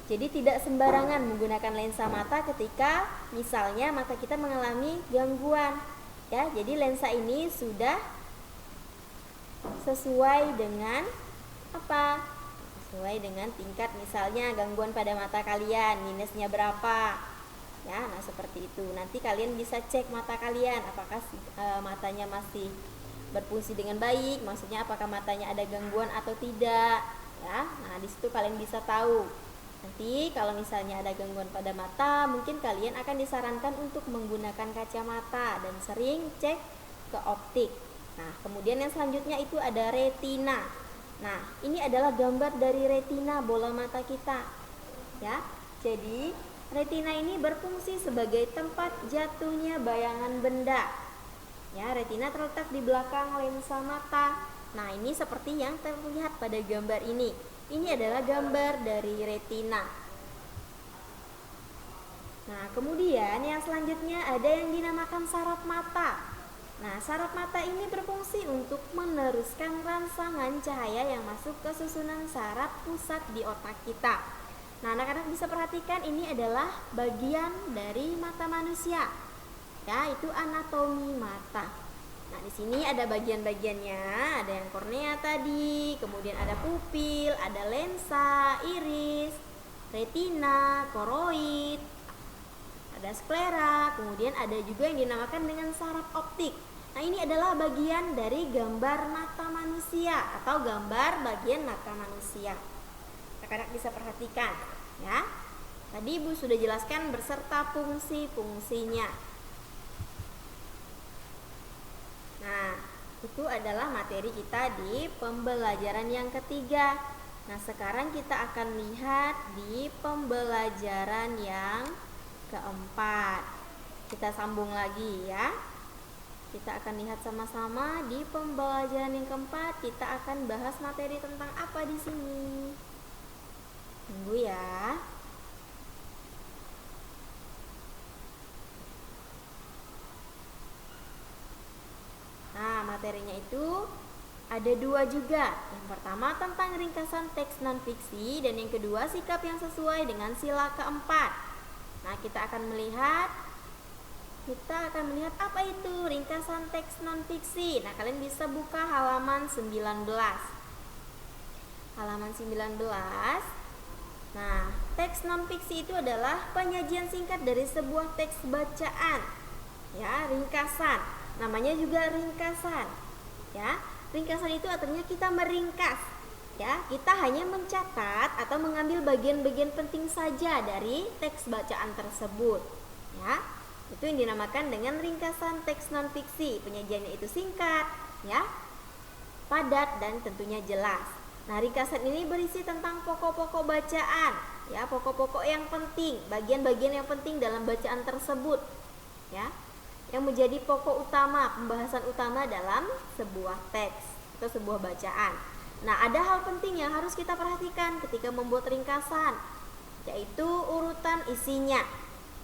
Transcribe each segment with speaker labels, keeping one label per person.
Speaker 1: Jadi tidak sembarangan menggunakan lensa mata ketika misalnya mata kita mengalami gangguan. Ya, jadi lensa ini sudah sesuai dengan apa? Sesuai dengan tingkat misalnya gangguan pada mata kalian, minusnya berapa. Ya, nah seperti itu. Nanti kalian bisa cek mata kalian apakah matanya masih berfungsi dengan baik, maksudnya apakah matanya ada gangguan atau tidak. Ya, nah di situ kalian bisa tahu. Nanti kalau misalnya ada gangguan pada mata, mungkin kalian akan disarankan untuk menggunakan kacamata dan sering cek ke optik. Nah, kemudian yang selanjutnya itu ada retina. Nah, ini adalah gambar dari retina bola mata kita. Ya, jadi retina ini berfungsi sebagai tempat jatuhnya bayangan benda. Ya, retina terletak di belakang lensa mata. Nah, ini seperti yang terlihat pada gambar ini. Ini adalah gambar dari retina. Nah, kemudian yang selanjutnya ada yang dinamakan saraf mata. Nah, saraf mata ini berfungsi untuk meneruskan rangsangan cahaya yang masuk ke susunan saraf pusat di otak kita. Nah, anak-anak bisa perhatikan ini adalah bagian dari mata manusia. Ya, itu anatomi mata. Nah, di sini ada bagian-bagiannya, ada yang kornea tadi, kemudian ada pupil, ada lensa, iris, retina, koroid, ada sklera, kemudian ada juga yang dinamakan dengan saraf optik. Nah, ini adalah bagian dari gambar mata manusia atau gambar bagian mata manusia. Anak-anak bisa perhatikan, ya. Tadi Ibu sudah jelaskan beserta fungsi-fungsinya. Nah, itu adalah materi kita di pembelajaran yang ketiga. Nah, sekarang kita akan lihat di pembelajaran yang keempat. Kita sambung lagi ya. Kita akan lihat sama-sama di pembelajaran yang keempat. Kita akan bahas materi tentang apa di sini. Tunggu ya. Nah, materinya itu ada dua juga. Yang pertama tentang ringkasan teks non-fiksi dan yang kedua sikap yang sesuai dengan sila keempat. Nah, kita akan melihat apa itu ringkasan teks non-fiksi. Nah, kalian bisa buka halaman 19. Halaman 19. Nah, teks non-fiksi itu adalah penyajian singkat dari sebuah teks bacaan. Ya, ringkasan. Namanya juga ringkasan. Ya, ringkasan itu artinya kita meringkas. Ya, kita hanya mencatat atau mengambil bagian-bagian penting saja dari teks bacaan tersebut. Ya, itu yang dinamakan dengan ringkasan teks non-fiksi. Penyajiannya itu singkat, ya, padat dan tentunya jelas. Nah, ringkasan ini berisi tentang pokok-pokok bacaan, ya, pokok-pokok yang penting, bagian-bagian yang penting dalam bacaan tersebut, ya, yang menjadi pokok utama, pembahasan utama dalam sebuah teks atau sebuah bacaan. Nah, ada hal penting yang harus kita perhatikan ketika membuat ringkasan, yaitu urutan isinya.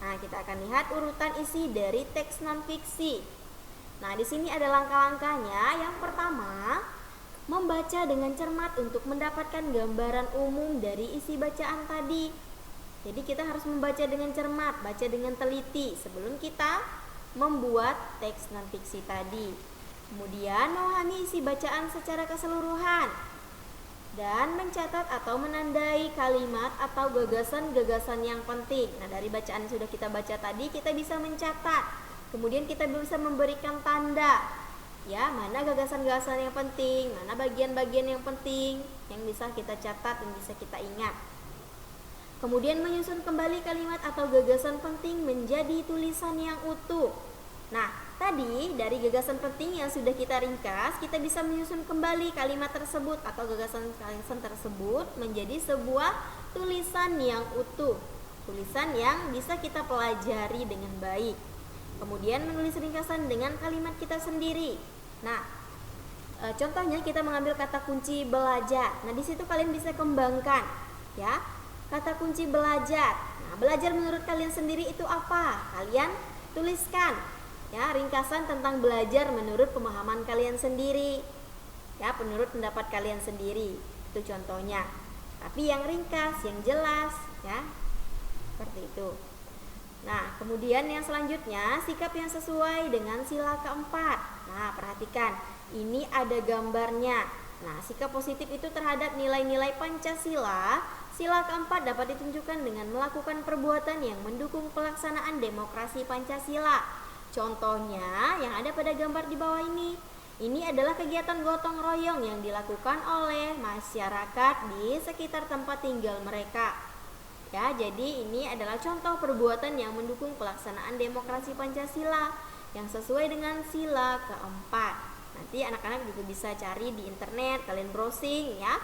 Speaker 1: Nah, kita akan lihat urutan isi dari teks non-fiksi. Nah, di sini ada langkah-langkahnya. Yang pertama, membaca dengan cermat untuk mendapatkan gambaran umum dari isi bacaan tadi. Jadi kita harus membaca dengan cermat, baca dengan teliti sebelum kita membuat teks non-fiksi tadi. Kemudian memahami isi bacaan secara keseluruhan dan mencatat atau menandai kalimat atau gagasan-gagasan yang penting. Nah, dari bacaan yang sudah kita baca tadi kita bisa mencatat. Kemudian kita bisa memberikan tanda. Ya, mana gagasan-gagasan yang penting, mana bagian-bagian yang penting yang bisa kita catat dan bisa kita ingat. Kemudian menyusun kembali kalimat atau gagasan penting menjadi tulisan yang utuh. Nah, tadi dari gagasan penting yang sudah kita ringkas, kita bisa menyusun kembali kalimat tersebut atau gagasan tersebut menjadi sebuah tulisan yang utuh. Tulisan yang bisa kita pelajari dengan baik. Kemudian menulis ringkasan dengan kalimat kita sendiri. Nah, contohnya kita mengambil kata kunci belajar. Nah, di situ kalian bisa kembangkan, ya. Kata kunci belajar. Nah, belajar menurut kalian sendiri itu apa? Kalian tuliskan, ya, ringkasan tentang belajar menurut pemahaman kalian sendiri. Ya, menurut pendapat kalian sendiri. Itu contohnya. tapi yang ringkas, yang jelas, ya. Seperti itu. Nah, kemudian yang selanjutnya, sikap yang sesuai dengan sila keempat. Nah, perhatikan, ini ada gambarnya. Nah, sikap positif itu terhadap nilai-nilai Pancasila. Sila keempat dapat ditunjukkan dengan melakukan perbuatan yang mendukung pelaksanaan demokrasi Pancasila. Contohnya yang ada pada gambar di bawah ini. Ini adalah kegiatan gotong royong yang dilakukan oleh masyarakat di sekitar tempat tinggal mereka. Ya, jadi ini adalah contoh perbuatan yang mendukung pelaksanaan demokrasi Pancasila yang sesuai dengan sila keempat. Nanti anak-anak juga bisa cari di internet, kalian browsing ya.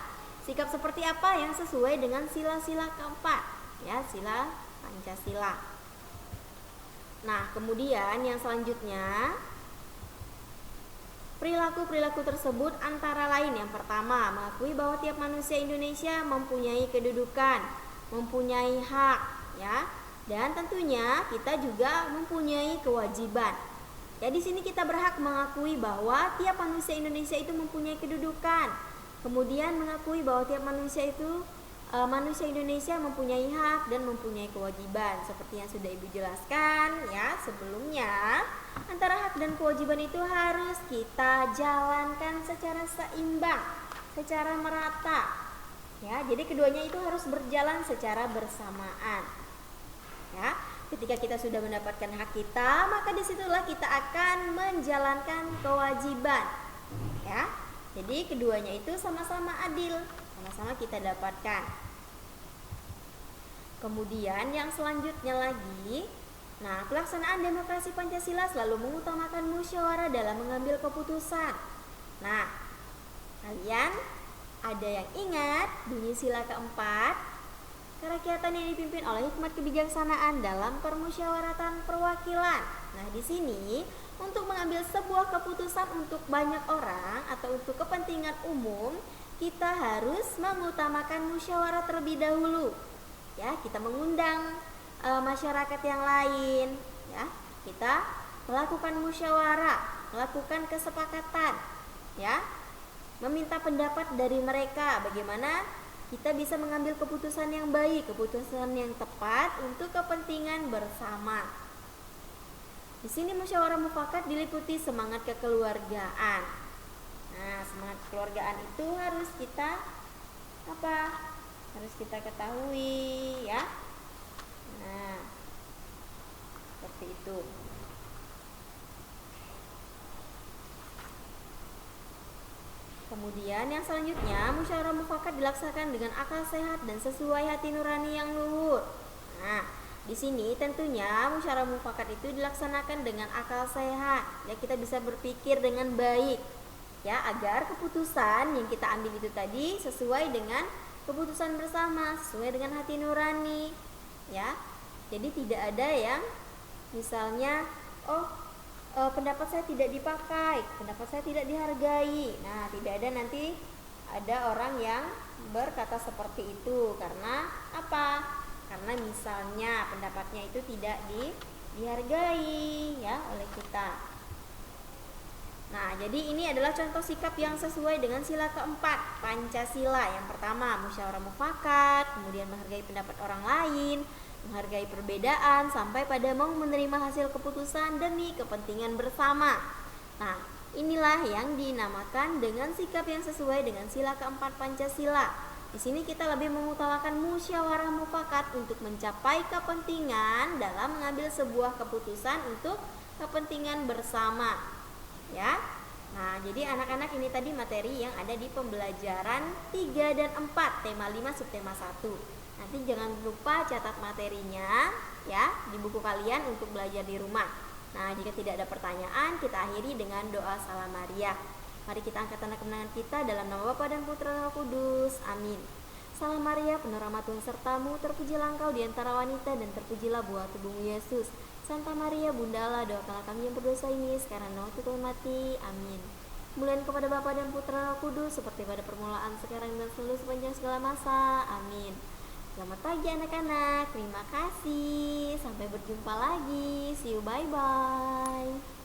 Speaker 1: Sikap seperti apa yang sesuai dengan sila-sila keempat, ya, sila Pancasila. Nah, kemudian yang selanjutnya, perilaku-perilaku tersebut antara lain yang pertama, mengakui bahwa tiap manusia Indonesia mempunyai kedudukan, mempunyai hak, ya, dan tentunya kita juga mempunyai kewajiban. Ya, di sini kita berhak mengakui bahwa tiap manusia Indonesia itu mempunyai kedudukan. Kemudian mengakui bahwa tiap manusia Indonesia mempunyai hak dan mempunyai kewajiban. Seperti yang sudah Ibu jelaskan ya sebelumnya, antara hak dan kewajiban itu harus kita jalankan secara seimbang, secara merata. Ya, jadi keduanya itu harus berjalan secara bersamaan. Ya, ketika kita sudah mendapatkan hak kita, maka disitulah kita akan menjalankan kewajiban. Ya, jadi keduanya itu sama-sama adil, sama-sama kita dapatkan. Kemudian yang selanjutnya lagi, nah, pelaksanaan demokrasi Pancasila selalu mengutamakan musyawarah dalam mengambil keputusan. Nah, kalian ada yang ingat bunyi sila keempat? Kerakyatan yang dipimpin oleh hikmat kebijaksanaan dalam permusyawaratan perwakilan. Nah, di sini untuk mengambil sebuah keputusan untuk banyak orang atau untuk kepentingan umum, kita harus mengutamakan musyawarah terlebih dahulu. Ya, kita mengundang masyarakat yang lain, ya. Kita melakukan musyawarah, melakukan kesepakatan, ya. Meminta pendapat dari mereka bagaimana kita bisa mengambil keputusan yang baik, keputusan yang tepat untuk kepentingan bersama. Di sini musyawarah mufakat diliputi semangat kekeluargaan. Nah, semangat kekeluargaan itu harus kita harus kita ketahui ya. Nah, seperti itu. Kemudian yang selanjutnya, musyawarah mufakat dilaksanakan dengan akal sehat dan sesuai hati nurani yang luhur. Nah, di sini tentunya musyawarah mufakat itu dilaksanakan dengan akal sehat. Ya, kita bisa berpikir dengan baik. Ya, agar keputusan yang kita ambil itu tadi sesuai dengan keputusan bersama, sesuai dengan hati nurani. Ya. Jadi tidak ada yang misalnya pendapat saya tidak dipakai, pendapat saya tidak dihargai. Nah, tidak ada nanti ada orang yang berkata seperti itu karena apa? Karena misalnya pendapatnya itu tidak dihargai ya oleh kita. Nah, jadi ini adalah contoh sikap yang sesuai dengan sila keempat Pancasila. Yang pertama, musyawarah mufakat, kemudian menghargai pendapat orang lain, menghargai perbedaan, sampai pada mau menerima hasil keputusan demi kepentingan bersama. Nah, inilah yang dinamakan dengan sikap yang sesuai dengan sila keempat Pancasila. Di sini kita lebih mengutamakan musyawarah mufakat untuk mencapai kepentingan dalam mengambil sebuah keputusan untuk kepentingan bersama. Ya. Nah, jadi anak-anak ini tadi materi yang ada di pembelajaran 3 dan 4, tema 5 subtema 1. Nanti jangan lupa catat materinya ya di buku kalian untuk belajar di rumah. Nah, jika tidak ada pertanyaan, kita akhiri dengan doa salam Maria. Mari kita angkat tanda kemenangan kita dalam nama Bapa dan Putra dan Roh Kudus. Amin. Salam Maria, penuh rahmat Tuhan sertamu, terpujilah engkau di antara wanita dan terpujilah buah tubuhmu Yesus. Santa Maria, Bunda Allah, doakanlah kami yang berdosa ini sekarang dan waktu Tuhan mati. Amin. Kemuliaan kepada Bapa dan Putra dan Roh Kudus seperti pada permulaan, sekarang dan selalu sepanjang segala masa. Amin. Selamat pagi anak-anak. Terima kasih. Sampai berjumpa lagi. See you, bye-bye.